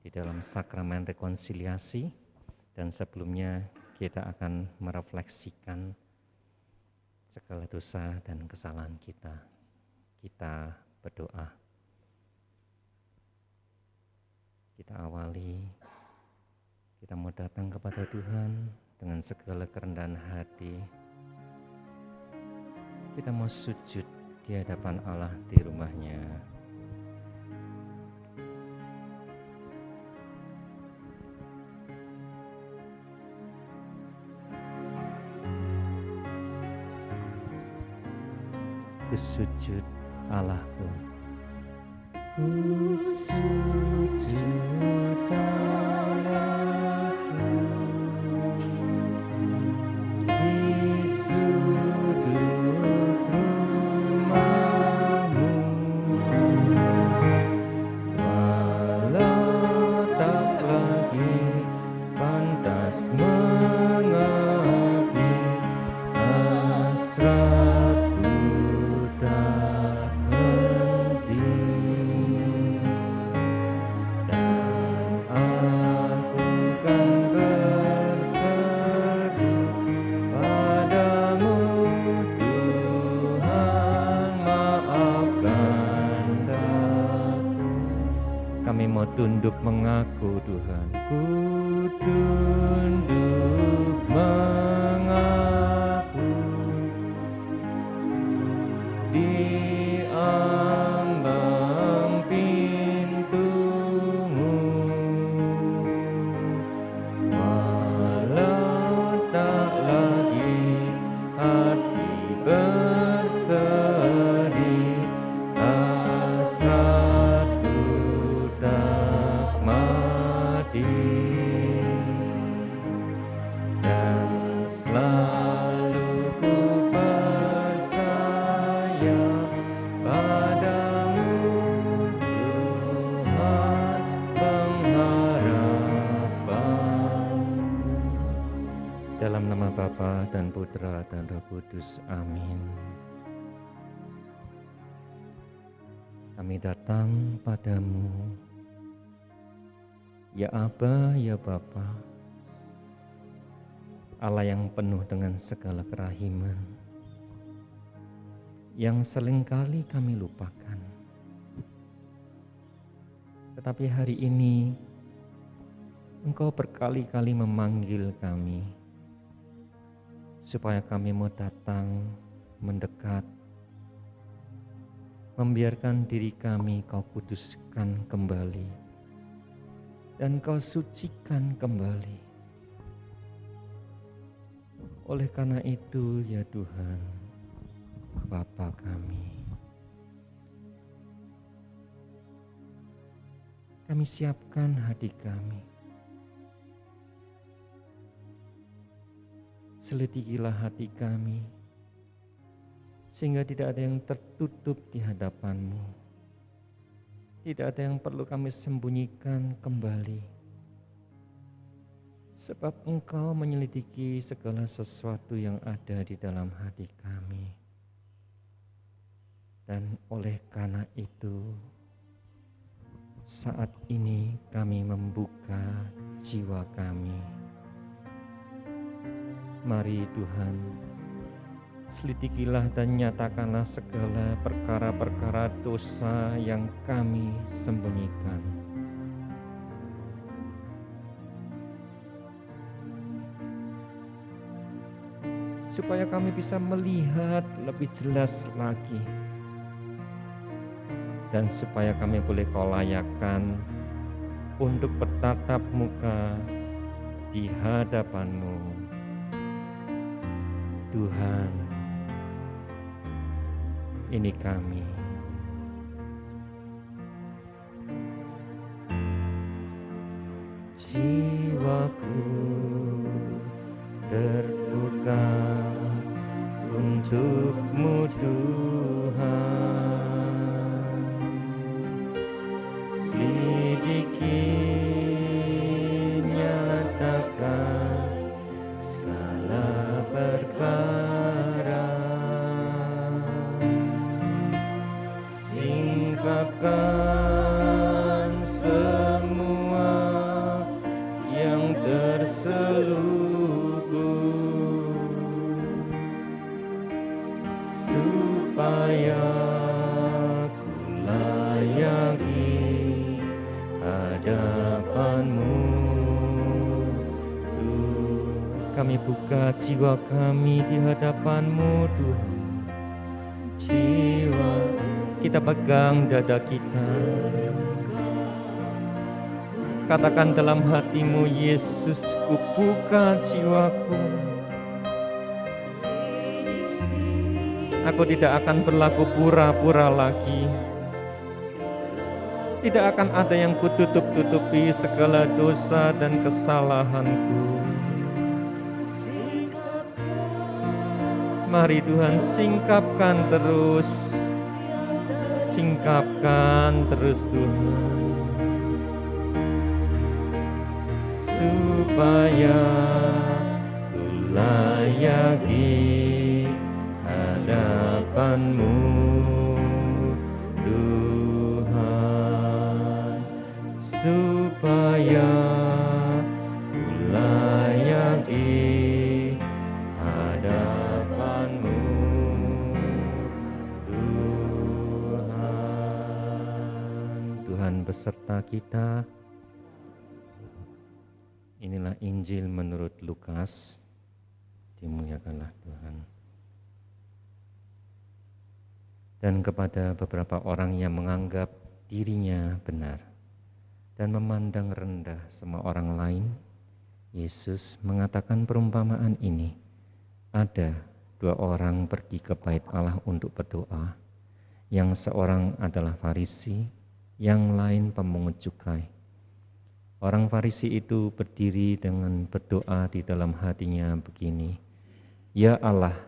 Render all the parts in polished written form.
di dalam sakramen rekonsiliasi, dan sebelumnya kita akan merefleksikan segala dosa dan kesalahan kita. Kita berdoa. Kita awali, kita mau datang kepada Tuhan dengan segala kerendahan hati. Kita mau sujud di hadapan Allah di rumahnya. Ku sujud Allahku, ku sujud Allahku di sudut rumahmu, walau tak lagi pantas mengabdi, hasratku tak henti, dan aku kan berseru padamu, Tuhan maafkan daku. Kami mau tunduk mengaku Tuhan, ku tunduk mengaku di ambang pintumu, walau tak lagi hati bersedih, hasratku tak mati, dan selalu ku percaya padamu, Tuhan pengharapanku. Dalam nama Bapa dan Putra dan Roh Kudus, amin. Kami datang padamu, ya Aba, ya Bapa, Allah yang penuh dengan segala kerahiman, yang seringkali kami lupakan. Tetapi hari ini Engkau berkali-kali memanggil kami, supaya kami mau datang mendekat, membiarkan diri kami Kau kuduskan kembali, dan Kau sucikan kembali. Oleh karena itu, ya Tuhan, Bapa kami siapkan hati kami. Selidikilah hati kami, sehingga tidak ada yang tertutup di hadapan-Mu. Tidak ada yang perlu kami sembunyikan kembali, sebab Engkau menyelidiki segala sesuatu yang ada di dalam hati kami. Dan oleh karena itu, saat ini kami membuka jiwa kami. Mari Tuhan, selidikilah dan nyatakanlah segala perkara-perkara dosa yang kami sembunyikan. Supaya kami bisa melihat lebih jelas lagi, dan supaya kami boleh Kau layakkan untuk bertatap muka di hadapan-Mu. Tuhan, ini kami. Jiwaku terbuka untuk-Mu Tuhan, selidiki, nyatakan segala perkara, singkapkan semua Kami buka jiwa kami di hadapan-Mu Tuhan. Jiwa kita pegang dada kita. Katakan dalam hatimu, Yesus, ku buka jiwaku. Aku tidak akan berlaku pura-pura lagi. Tidak akan ada yang kututup-tutupi segala dosa dan kesalahanku. Mari Tuhan, singkapkan terus. Singkapkan terus Tuhan. Supaya ku layak di hadapan-Mu Tuhan. Supaya ku layak di hadapan-Mu Tuhan. Tuhan beserta kita. Inilah Injil menurut Lukas. Dimuliakanlah Tuhan. Dan kepada beberapa orang yang menganggap dirinya benar dan memandang rendah semua orang lain, Yesus mengatakan perumpamaan ini. Ada 2 orang pergi ke bait Allah untuk berdoa. Yang seorang adalah Farisi, yang lain pemungut cukai. Orang Farisi itu berdiri dengan berdoa di dalam hatinya begini, "Ya Allah,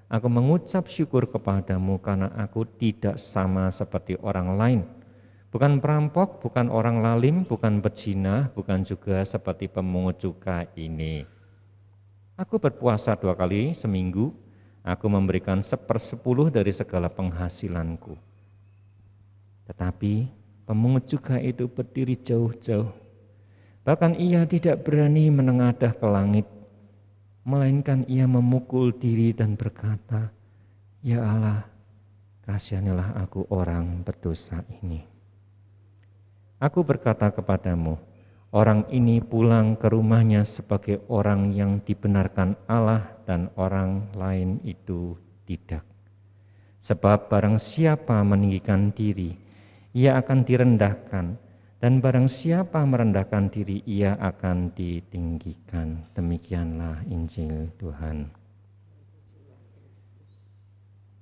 aku mengucap syukur kepadamu karena aku tidak sama seperti orang lain. Bukan perampok, bukan orang lalim, bukan pezina, bukan juga seperti pemungut cukai ini. Aku berpuasa 2 kali seminggu, aku memberikan 1/10 dari segala penghasilanku." Tetapi pemungut cukai itu berdiri jauh-jauh. Bahkan ia tidak berani menengadah ke langit, melainkan ia memukul diri dan berkata, "Ya Allah, kasihanilah aku orang berdosa ini." Aku berkata kepadamu, orang ini pulang ke rumahnya sebagai orang yang dibenarkan Allah dan orang lain itu tidak. Sebab barang siapa meninggikan diri, ia akan direndahkan. Dan barang siapa merendahkan diri, ia akan ditinggikan. Demikianlah Injil Tuhan.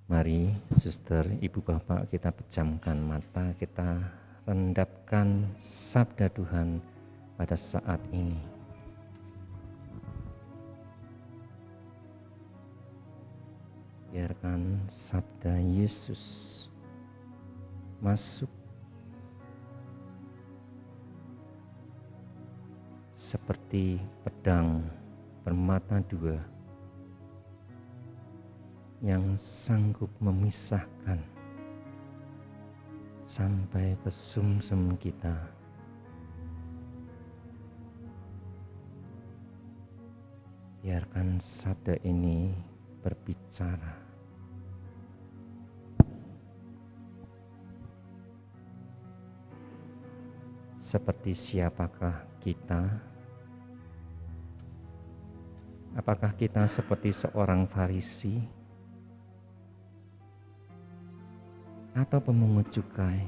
Mari suster, ibu bapak, kita pejamkan mata, kita rendapkan sabda Tuhan pada saat ini. Biarkan sabda Yesus masuk seperti pedang bermata 2 yang sanggup memisahkan sampai ke sumsum kita. Biarkan sabda ini berbicara. Seperti siapakah kita? Apakah kita seperti seorang Farisi atau pemungut cukai?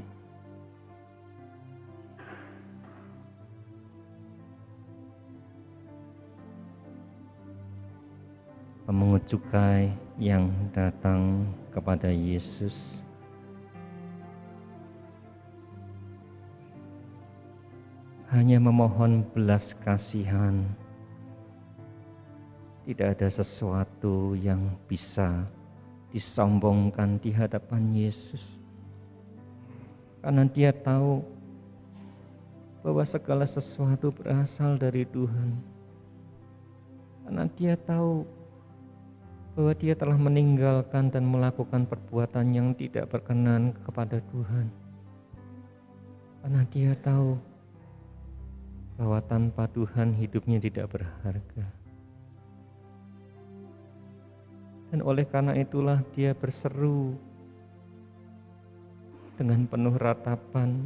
Pemungut cukai yang datang kepada Yesus hanya memohon belas kasihan. Tidak ada sesuatu yang bisa disombongkan di hadapan Yesus. Karena dia tahu bahwa segala sesuatu berasal dari Tuhan. Karena dia tahu bahwa dia telah meninggalkan dan melakukan perbuatan yang tidak berkenan kepada Tuhan. Karena dia tahu bahwa tanpa Tuhan hidupnya tidak berharga. Dan oleh karena itulah dia berseru dengan penuh ratapan,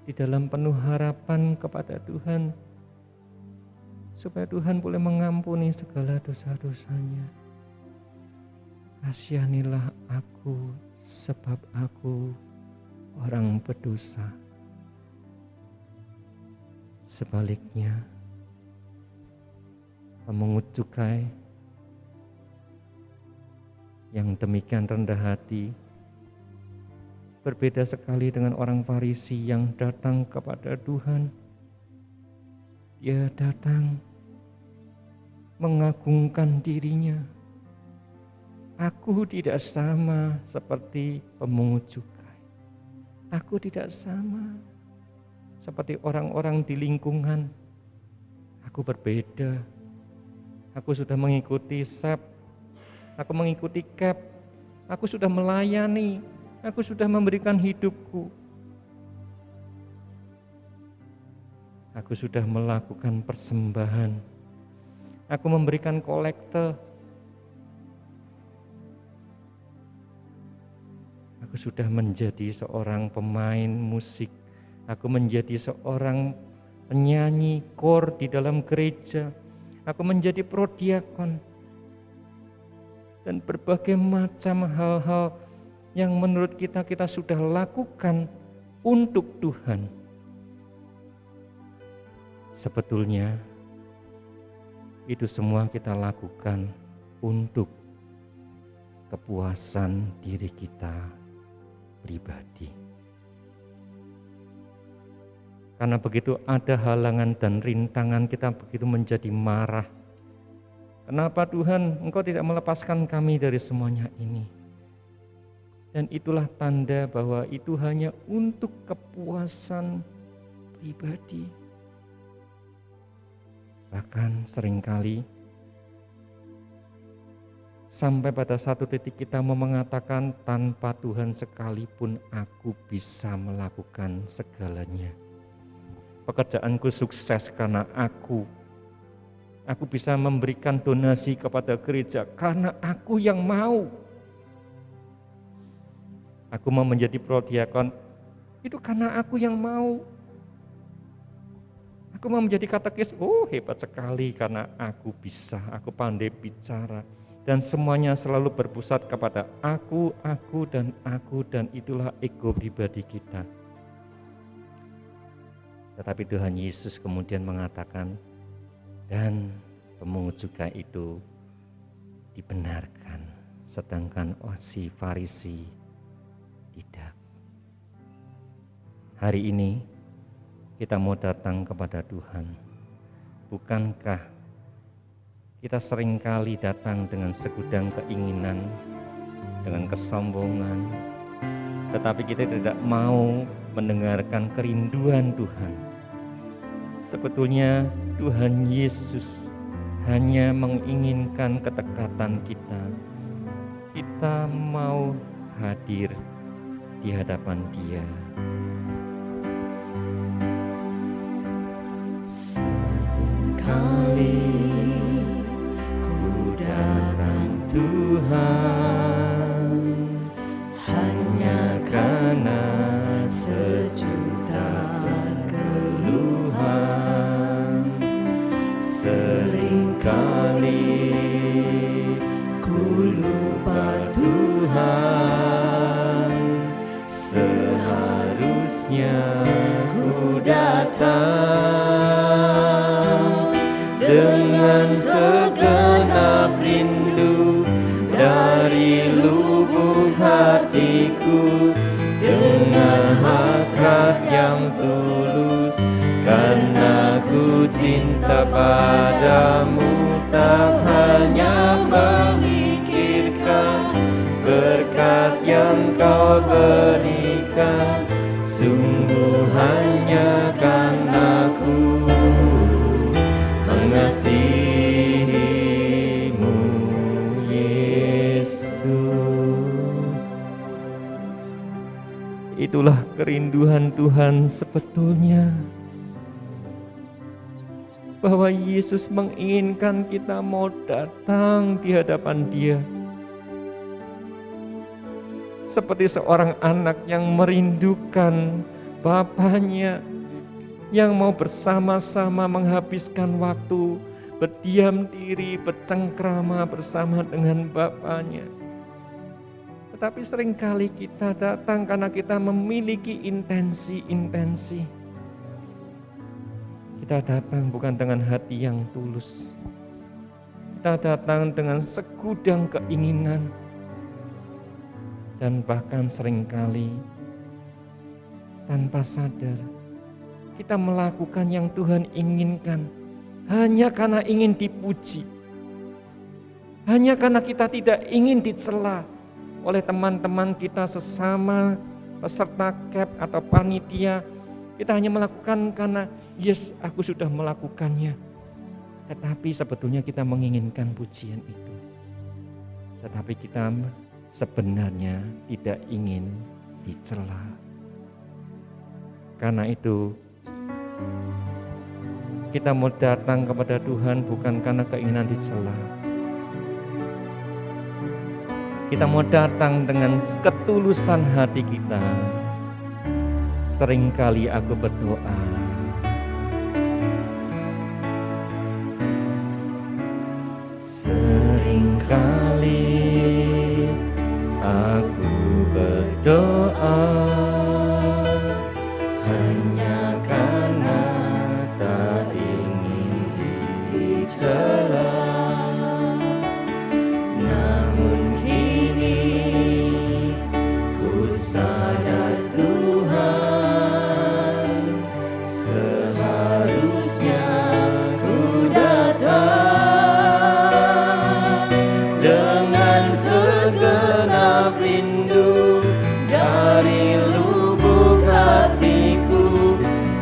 di dalam penuh harapan kepada Tuhan, supaya Tuhan boleh mengampuni segala dosa-dosanya. Kasihanilah aku, sebab aku orang berdosa. Sebaliknya, pemungut cukai yang demikian rendah hati berbeda sekali dengan orang Farisi yang datang kepada Tuhan. Dia datang mengagungkan dirinya. Aku tidak sama seperti pemungut cukai. Aku tidak sama seperti orang-orang di lingkungan. Aku berbeda. Aku sudah mengikuti SEP. Aku mengikuti CAP. Aku sudah melayani. Aku sudah memberikan hidupku. Aku sudah melakukan persembahan. Aku memberikan kolekte. Aku sudah menjadi seorang pemain musik. Aku menjadi seorang penyanyi kor di dalam gereja. Aku menjadi prodiakon. Dan berbagai macam hal-hal yang menurut kita sudah lakukan untuk Tuhan. Sebetulnya itu semua kita lakukan untuk kepuasan diri kita pribadi. Karena begitu ada halangan dan rintangan, kita begitu menjadi marah. Kenapa Tuhan, Engkau tidak melepaskan kami dari semuanya ini? Dan itulah tanda bahwa itu hanya untuk kepuasan pribadi. Bahkan seringkali sampai pada satu titik kita mau mengatakan, tanpa Tuhan sekalipun aku bisa melakukan segalanya. Pekerjaanku sukses karena aku bisa memberikan donasi kepada gereja karena aku yang mau. Aku mau menjadi prodiakon, itu karena aku yang mau. Aku mau menjadi katekis, hebat sekali karena aku bisa, aku pandai bicara. Dan semuanya selalu berpusat kepada aku, dan itulah ego pribadi kita. Tetapi Tuhan Yesus kemudian mengatakan, dan pemungut cukai itu dibenarkan, sedangkan si Farisi tidak. Hari ini kita mau datang kepada Tuhan. Bukankah kita seringkali datang dengan segudang keinginan, dengan kesombongan, tetapi kita tidak mau mendengarkan kerinduan Tuhan. Sebetulnya Tuhan Yesus hanya menginginkan kedekatan kita. Kita mau hadir di hadapan Dia. Sekali ku datang Tuhan, hanya karena sejuta keluhan. Seringkali ku lupa Tuhan, seharusnya ku datang dengan segenap rindu dari lubuk hatiku, dengan hasrat yang tulus, karena ku cinta padamu. Tak hanya memikirkan berkat yang kau berikan, sungguh hanya karena ku mengasihimu, Yesus. Itulah kerinduan Tuhan sebetulnya, bahwa Yesus menginginkan kita mau datang di hadapan Dia. Seperti seorang anak yang merindukan bapaknya, yang mau bersama-sama menghabiskan waktu berdiam diri, bercengkrama bersama dengan Bapaknya. Tetapi seringkali kita datang karena kita memiliki intensi-intensi. Kita datang bukan dengan hati yang tulus. Kita datang dengan segudang keinginan. Dan bahkan seringkali tanpa sadar kita melakukan yang Tuhan inginkan hanya karena ingin dipuji. Hanya karena kita tidak ingin dicela oleh teman-teman kita sesama peserta CAP atau panitia. Kita hanya melakukan karena yes, aku sudah melakukannya. Tetapi sebetulnya kita menginginkan pujian itu. Tetapi kita sebenarnya tidak ingin dicela. Karena itu kita mau datang kepada Tuhan bukan karena keinginan dicela. Kita mau datang dengan ketulusan hati kita. Seringkali aku berdoa, seringkali aku berdoa hanya karena tak ingin dicela. Namun kini ku sadar Tuhan, seharusnya ku datang dengan segenap rindu dari lubuk hatiku,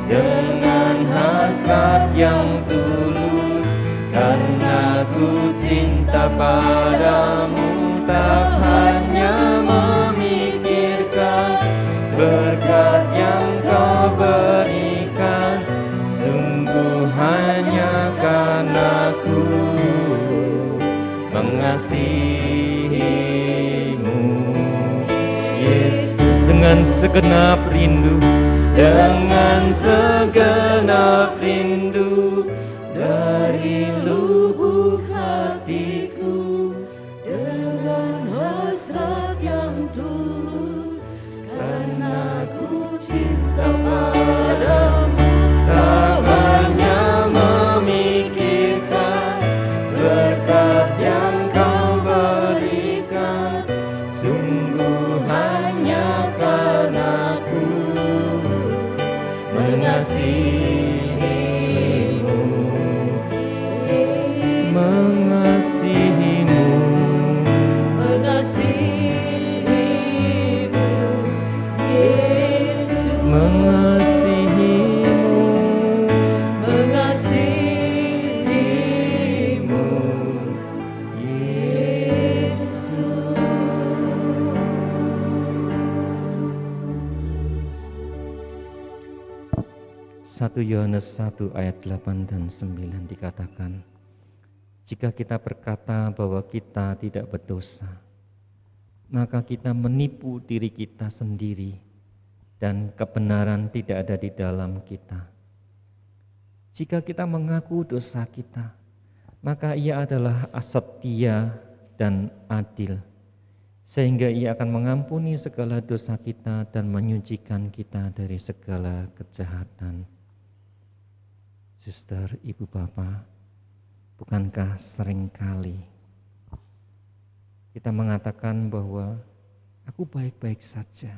dengan hasrat yang tulus, karena ku cinta padamu, tak hanya memikirkan berkat yang kau berikan, sungguh hanya karena ku mengasihimu, Yesus. Dengan segenap rindu, dengan segenap rindu dari lubuk hatiku, dengan hasrat yang tulus, karena ku cinta padamu, tak hanya memikirkan berkat yang kau berikan, sungguh hanya karena ku mengasihimu, mengasihimu, mengasihimu, Yesus, mengasihimu, mengasihimu, Yesus. 1 Yohanes 1 ayat 8 dan 9 dikatakan, jika kita berkata bahwa kita tidak berdosa, maka kita menipu diri kita sendiri dan kebenaran tidak ada di dalam kita. Jika kita mengaku dosa kita, maka Ia adalah setia dan adil, sehingga Ia akan mengampuni segala dosa kita dan menyucikan kita dari segala kejahatan. Suster, Ibu, Bapak, bukankah seringkali kita mengatakan bahwa aku baik-baik saja,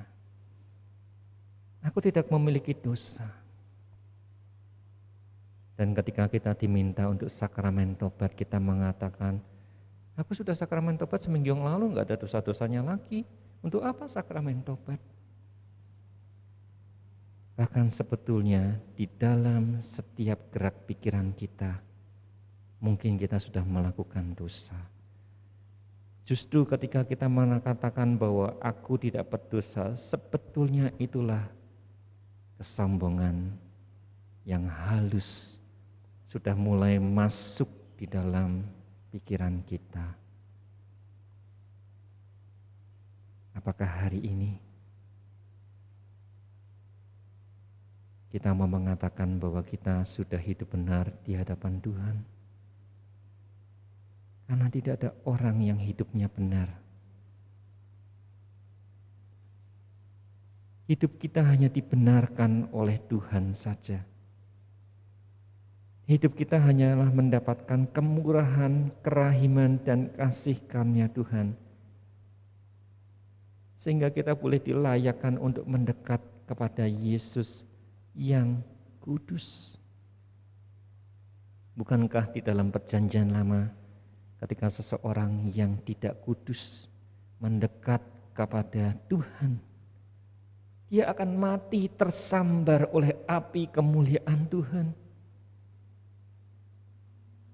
aku tidak memiliki dosa. Dan ketika kita diminta untuk sakramen tobat, kita mengatakan, aku sudah sakramen tobat seminggu yang lalu, enggak ada dosa-dosanya lagi. Untuk apa sakramen tobat? Bahkan sebetulnya di dalam setiap gerak pikiran kita, mungkin kita sudah melakukan dosa. Justru ketika kita mengatakan bahwa aku tidak berdosa, sebetulnya itulah kesombongan yang halus sudah mulai masuk di dalam pikiran kita. Apakah hari ini kita mau mengatakan bahwa kita sudah hidup benar di hadapan Tuhan? Karena tidak ada orang yang hidupnya benar. Hidup kita hanya dibenarkan oleh Tuhan saja. Hidup kita hanyalah mendapatkan kemurahan, kerahiman, dan kasih karunia Tuhan. Sehingga kita boleh dilayakkan untuk mendekat kepada Yesus yang kudus. Bukankah di dalam perjanjian lama, ketika seseorang yang tidak kudus mendekat kepada Tuhan, dia akan mati tersambar oleh api kemuliaan Tuhan.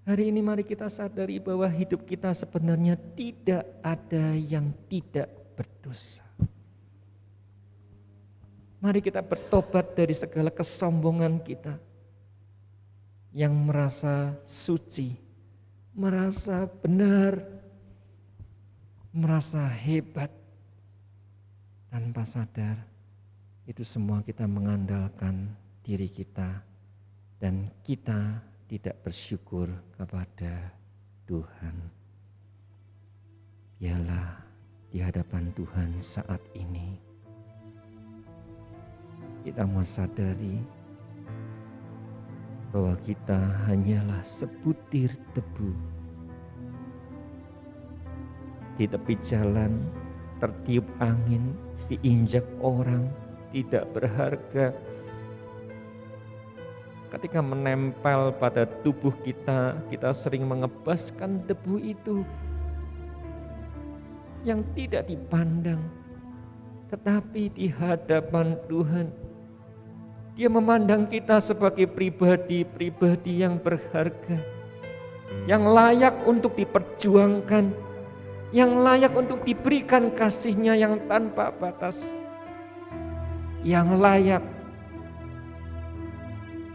Hari ini mari kita sadari bahwa hidup kita sebenarnya tidak ada yang tidak berdosa. Mari kita bertobat dari segala kesombongan kita yang merasa suci, merasa benar, merasa hebat, tanpa sadar itu semua kita mengandalkan diri kita dan kita tidak bersyukur kepada Tuhan. Biarlah di hadapan Tuhan saat ini kita mau sadari bahwa kita hanyalah sebutir debu di tepi jalan, tertiup angin, diinjak orang, tidak berharga. Ketika menempel pada tubuh kita, kita sering mengebaskan debu itu yang tidak dipandang. Tetapi di hadapan Tuhan, Dia memandang kita sebagai pribadi-pribadi yang berharga, yang layak untuk diperjuangkan, yang layak untuk diberikan kasih-Nya yang tanpa batas, yang layak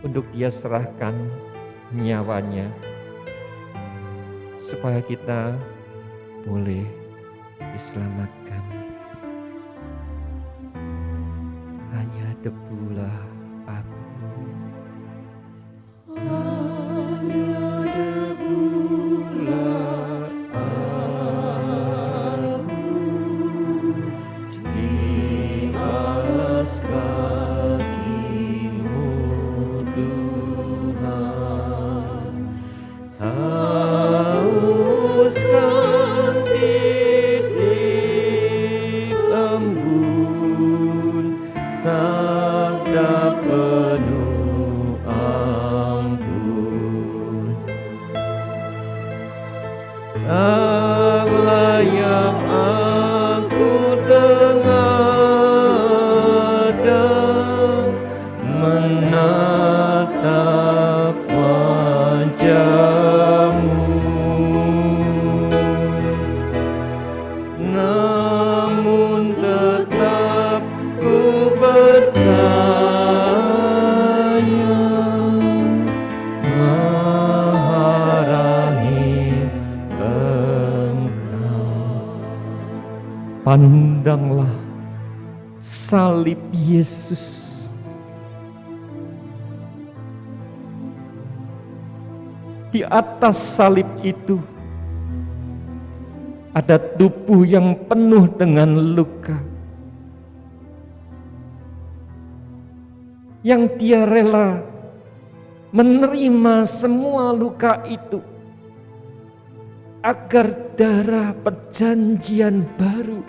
untuk Dia serahkan nyawanya supaya kita boleh diselamatkan. Hanya debulah aku, hanya debulah aku di alas kaki-Mu Tuhan. Hauskan titik embun sabda penuh ampun. Tak layak aku tengadang menatap wajah-Mu, namun tetap ku percaya Maha Rahim Engkau. Pandanglah salib Yesus. Di atas salib itu ada tubuh yang penuh dengan luka, yang Dia rela menerima semua luka itu agar darah perjanjian baru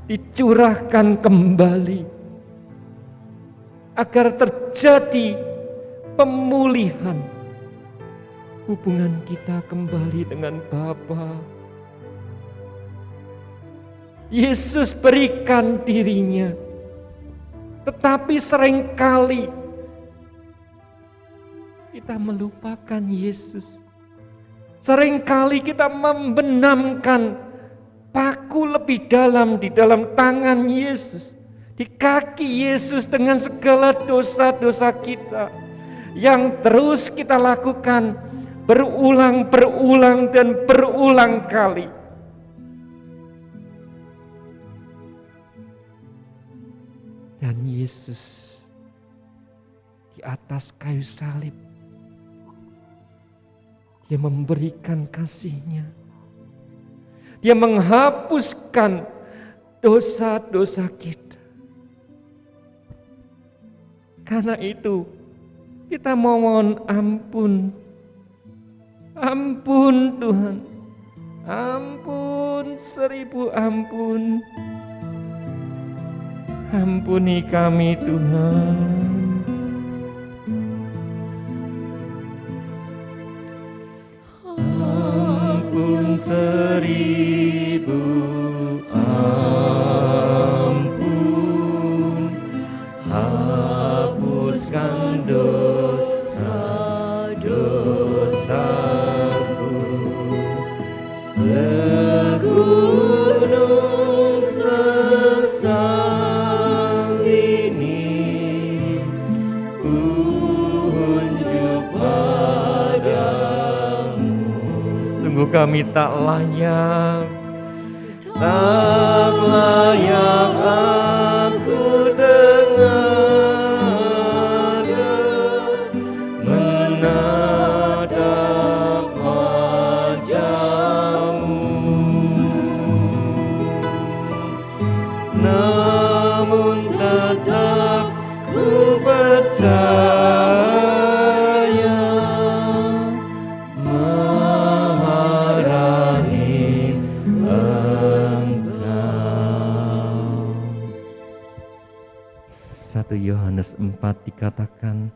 dicurahkan kembali, agar terjadi pemulihan hubungan kita kembali dengan Bapa. Yesus berikan dirinya, tetapi seringkali kita melupakan Yesus. Seringkali kita membenamkan paku lebih dalam di dalam tangan Yesus, di kaki Yesus dengan segala dosa-dosa kita yang terus kita lakukan berulang dan berulang kali. Dan Yesus di atas kayu salib, Dia memberikan kasih-Nya. Dia menghapuskan dosa-dosa kita. Karena itu kita mohon ampun. Ampun Tuhan. Ampun 1000 ampun. Ampuni kami Tuhan. Ampun 1000 ampun. Hapuskan dosa-dosaku. Segunung sesal ini unjuk padamu. Sungguh kami tak layak aku dengar menatap wajah-Mu. Namun tetap ku percaya Maha Rahim Engkau. 1 Yohanes 4 dikatakan,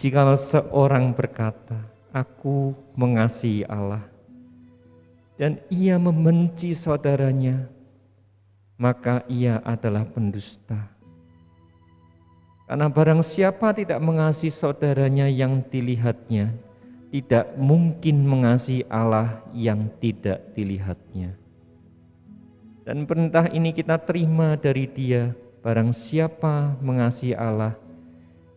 jikalau seorang berkata, aku mengasihi Allah, dan ia membenci saudaranya, maka ia adalah pendusta. Karena barang siapa tidak mengasihi saudaranya yang dilihatnya, tidak mungkin mengasihi Allah yang tidak dilihatnya. Dan perintah ini kita terima dari Dia, barang siapa mengasihi Allah,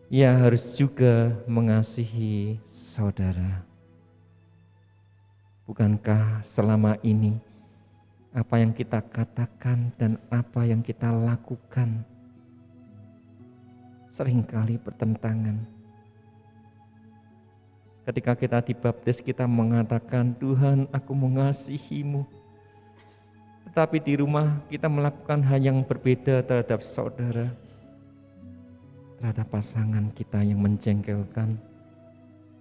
ia harus juga mengasihi saudara. Bukankah selama ini apa yang kita katakan dan apa yang kita lakukan seringkali bertentangan? Ketika kita dibaptis, kita mengatakan, Tuhan, aku mengasihi-Mu. Tetapi di rumah kita melakukan hal yang berbeda terhadap saudara, terhadap pasangan kita yang menjengkelkan,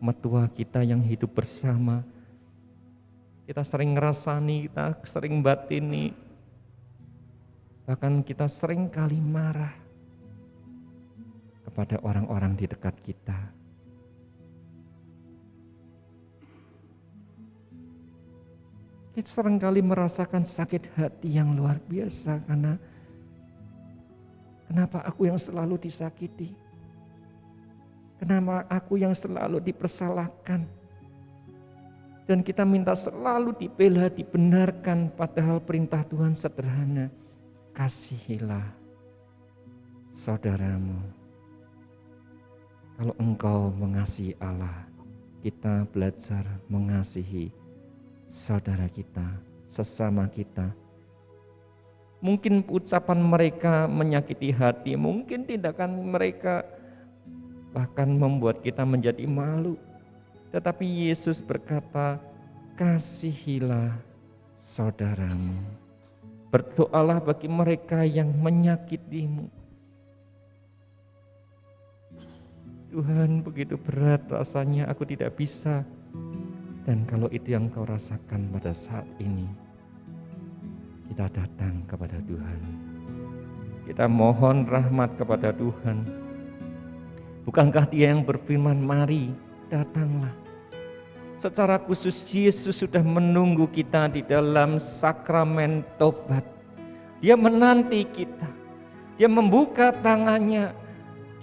mertua kita yang hidup bersama. Kita sering ngerasani, kita sering batini, bahkan kita sering kali marah kepada orang-orang di dekat kita. Kita seringkali merasakan sakit hati yang luar biasa karena kenapa aku yang selalu disakiti? Kenapa aku yang selalu dipersalahkan? Dan kita minta selalu dibela, dibenarkan, padahal perintah Tuhan sederhana. Kasihilah saudaramu. Kalau engkau mengasihi Allah, kita belajar mengasihi saudara kita, sesama kita. Mungkin ucapan mereka menyakiti hati, mungkin tindakan mereka bahkan membuat kita menjadi malu. Tetapi Yesus berkata, kasihilah saudaramu. Berdoalah bagi mereka yang menyakitimu. Tuhan, begitu berat rasanya, aku tidak bisa. Dan kalau itu yang kau rasakan pada saat ini, kita datang kepada Tuhan. Kita mohon rahmat kepada Tuhan. Bukankah Dia yang berfirman, mari datanglah. Secara khusus Yesus sudah menunggu kita di dalam sakramen tobat. Dia menanti kita. Dia membuka tangannya.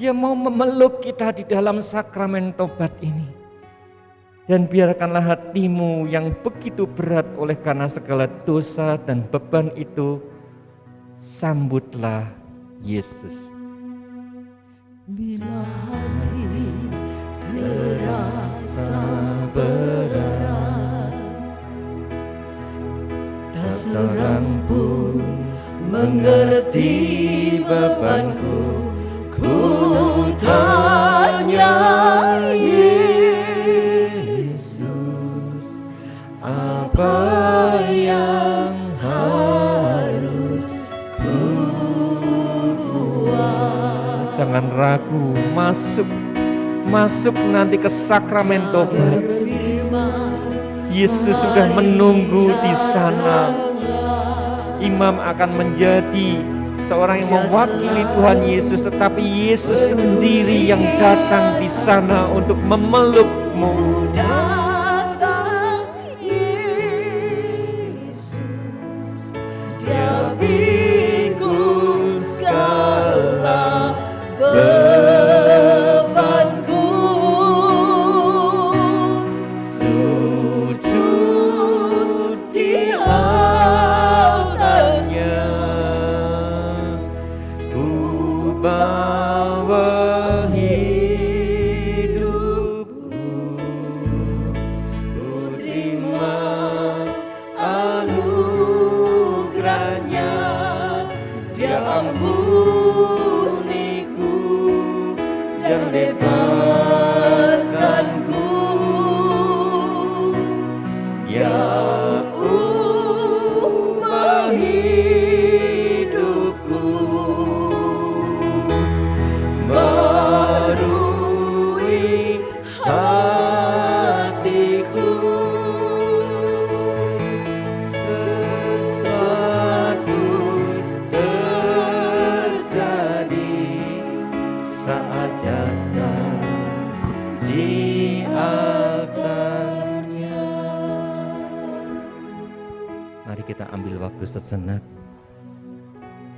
Dia mau memeluk kita di dalam sakramen tobat ini. Dan biarkanlah hatimu yang begitu berat oleh karena segala dosa dan beban itu, sambutlah Yesus. Bila hati terasa berat, tak seorang pun mengerti bebanku, ku tanya Yesus, saudaraku masuk nanti ke sakramen tobat. Yesus sudah menunggu di sana. Imam akan menjadi seorang yang mewakili Tuhan Yesus, tetapi Yesus sendiri yang datang di sana untuk memelukmu. Datang Yesus, Dia pikul segala bebanku, sujud di altarnya, Ku bawa hidupku, ku terima anugerahnya, Dia ampuniku dan bebaskanku. Ya ubah hidupku, barui hatiku. Sesuatu terjadi saat datang di altarnya. Mari kita ambil waktu sejenak,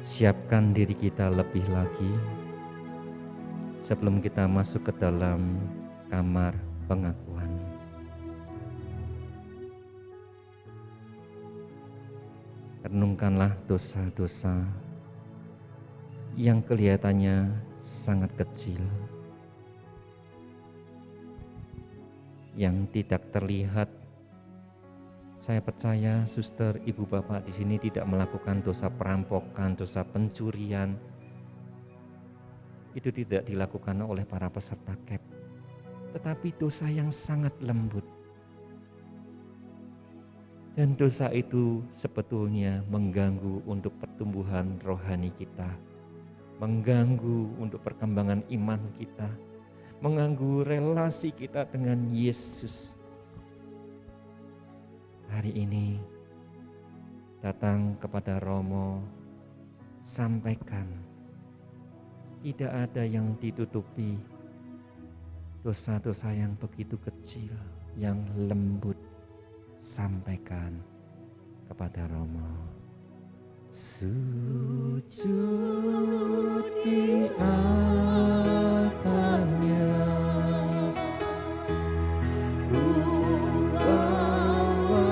siapkan diri kita lebih lagi sebelum kita masuk ke dalam kamar pengakuan. Renungkanlah dosa-dosa yang kelihatannya sangat kecil, yang tidak terlihat. Saya percaya suster, ibu, bapak di sini tidak melakukan dosa perampokan, dosa pencurian. Itu tidak dilakukan oleh para peserta KEP, tetapi dosa yang sangat lembut. Dan dosa itu sebetulnya mengganggu untuk pertumbuhan rohani kita, mengganggu untuk perkembangan iman kita, mengganggu relasi kita dengan Yesus. Hari ini datang kepada Romo, sampaikan, tidak ada yang ditutupi, dosa-dosa yang begitu kecil, yang lembut, sampaikan kepada Romo. Sujud di altarnya, ku bawa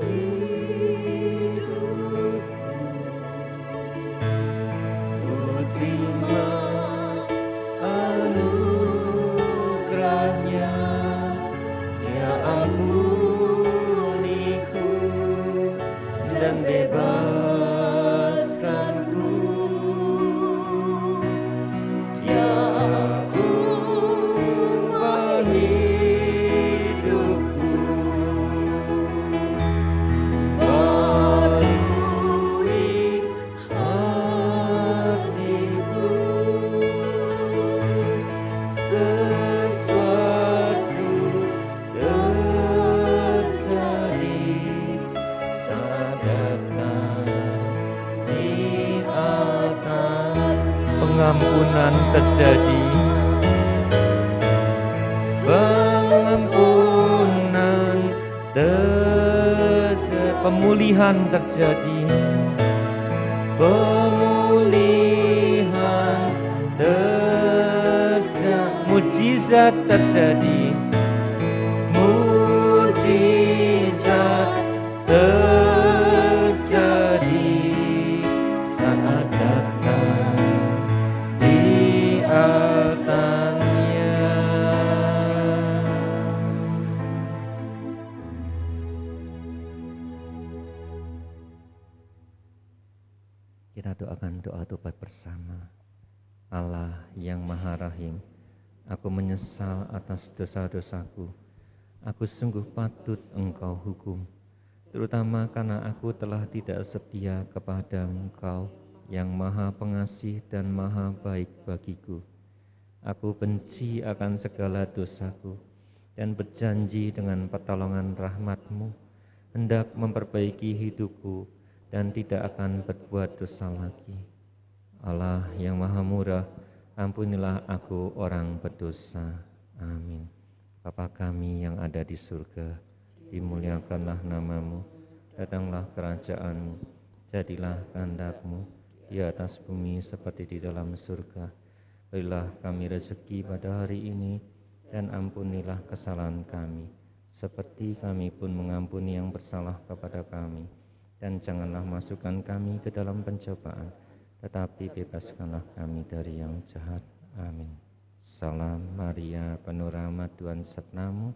hidupku, Ku terima anugerahnya, Dia ampuniku dan bebaskanku. Dia ubah hidupku, barui hatiku. Sesuatu terjadi saat datang di altarnya. pengampunan terjadi, pengampunan terjadi, pemulihan terjadi, pemulihan terjadi, mujizat terjadi, mujizat terjadi saat datang di altarnya. Kita doakan doa tobat bersama. Allah yang Maha Rahim, aku menyesal atas dosa-dosaku. Aku sungguh patut Engkau hukum, terutama karena aku telah tidak setia kepada Engkau yang Maha Pengasih dan Maha Baik bagiku. Aku benci akan segala dosaku dan berjanji dengan pertolongan rahmat-Mu hendak memperbaiki hidupku dan tidak akan berbuat dosa lagi. Allah yang maha murah, ampunilah aku orang berdosa. Amin. Bapa kami yang ada di surga, dimuliakanlah nama-Mu, datanglah kerajaan-Mu, jadilah kehendak-Mu di atas bumi seperti di dalam surga. Berilah kami rezeki pada hari ini, dan ampunilah kesalahan kami, seperti kami pun mengampuni yang bersalah kepada kami. Dan janganlah masukkan kami ke dalam pencobaan, tetapi bebaskanlah kami dari yang jahat. Amin. Salam Maria, penuh rahmat, Tuhan sertamu.